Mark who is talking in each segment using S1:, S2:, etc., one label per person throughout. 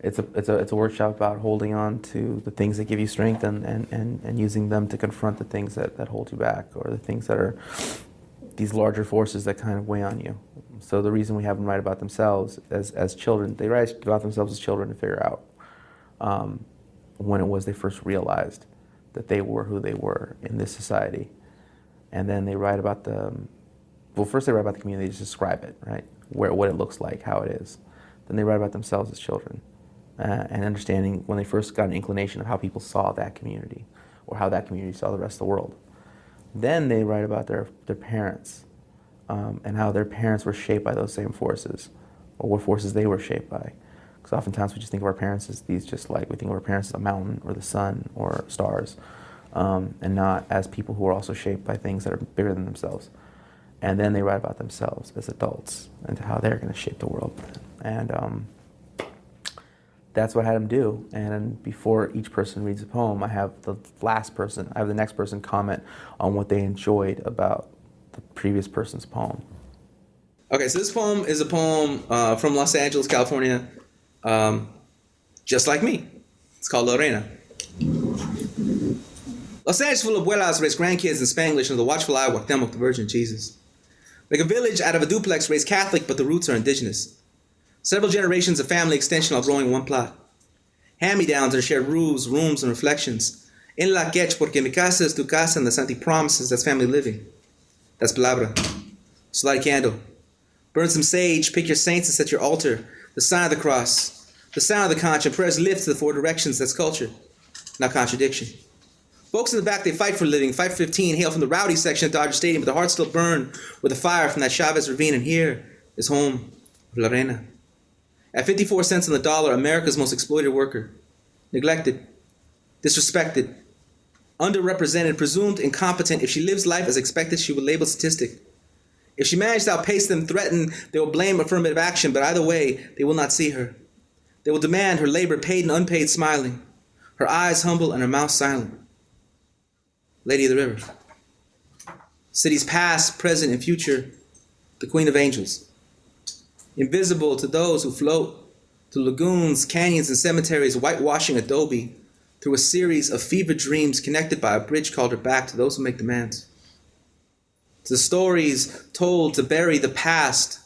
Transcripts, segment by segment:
S1: It's a workshop about holding on to the things that give you strength and using them to confront the things that hold you back, or the things that are these larger forces that kind of weigh on you. So the reason we have them write about themselves as children, they write about themselves as children to figure out when it was they first realized that they were who they were in this society. And then they write about first they write about the community, they just describe it, right? What it looks like, how it is. Then they write about themselves as children, and understanding when they first got an inclination of how people saw that community, or how that community saw the rest of the world. Then they write about their parents, and how their parents were shaped by those same forces, or what forces they were shaped by. Because oftentimes we just think of our parents as we think of our parents as a mountain, or the sun, or stars, and not as people who are also shaped by things that are bigger than themselves. And then they write about themselves as adults and how they're going to shape the world. And that's what I had them do. And before each person reads a poem, I have the next person comment on what they enjoyed about the previous person's poem.
S2: Okay, so this poem is a poem from Los Angeles, California, just like me. It's called Lorena. Los Angeles full of abuelas raised grandkids in Spanglish under the watchful eye of Cuauhtémoc, the Virgin Jesus. Like a village out of a duplex raised Catholic, but the roots are indigenous. Several generations of family extension all growing one plot. Hand-me-downs are shared roofs, rooms, and reflections. En la quech, porque mi casa es tu casa, and the Santi promises that's family living. That's palabra. So light a candle. Burn some sage, pick your saints and set your altar. The sign of the cross, the sound of the conch, and prayers lift to the four directions. That's culture, not contradiction. Folks in the back, they fight for a living. Fight for 15, hail from the rowdy section at Dodger Stadium, but their hearts still burn with the fire from that Chavez ravine, and here is home of Lorena. At 54 cents on the dollar, America's most exploited worker. Neglected, disrespected, underrepresented, presumed incompetent. If she lives life as expected, she will label statistic. If she managed to outpace them, threaten, they will blame affirmative action, but either way, they will not see her. They will demand her labor paid and unpaid smiling, her eyes humble and her mouth silent. Lady of the River. Cities past, present, and future, the Queen of Angels. Invisible to those who float through lagoons, canyons, and cemeteries, whitewashing adobe through a series of fevered dreams connected by a bridge called her back to those who make demands. To the stories told to bury the past,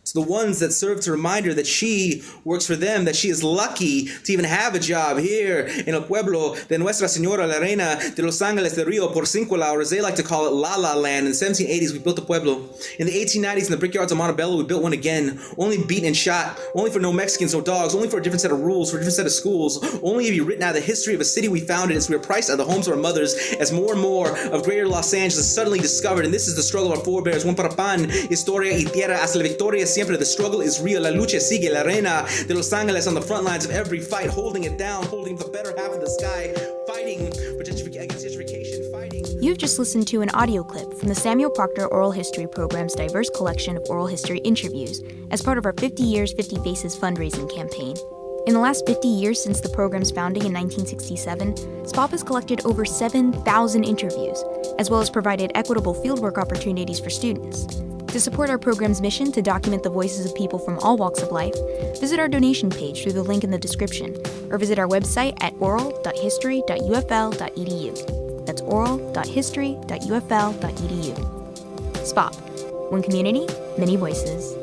S2: to the ones that serve to remind her that she works for them, that she is lucky to even have a job here in el pueblo de Nuestra Señora la Reina de los Ángeles de Rio por Cinco La, or as they like to call it, La La Land. In the 1780s, we built a pueblo. In the 1890s, in the brickyards of Montebello, we built one again. Only beaten and shot. Only for no Mexicans, no dogs. Only for a different set of rules, for a different set of schools. Only to be written out of the history of a city we founded as we were priced out of the homes of our mothers, as more and more of greater Los Angeles suddenly discovered. And this is the struggle of our forebears. One para pan, historia y tierra, hasta la victoria siempre. The struggle is real. La lucha sigue. La Reina de Los Ángeles on the front lines of every fight, holding it down, holding the better half of the sky, fighting for against gentrification, fighting.
S3: You've just listened to an audio clip from the Samuel Proctor Oral History Program's diverse collection of oral history interviews as part of our 50 Years, 50 Faces fundraising campaign. In the last 50 years since the program's founding in 1967, SPOHP has collected over 7,000 interviews, as well as provided equitable fieldwork opportunities for students. To support our program's mission to document the voices of people from all walks of life, visit our donation page through the link in the description, or visit our website at oral.history.ufl.edu. That's oral.history.ufl.edu. SPOHP. One community, many voices.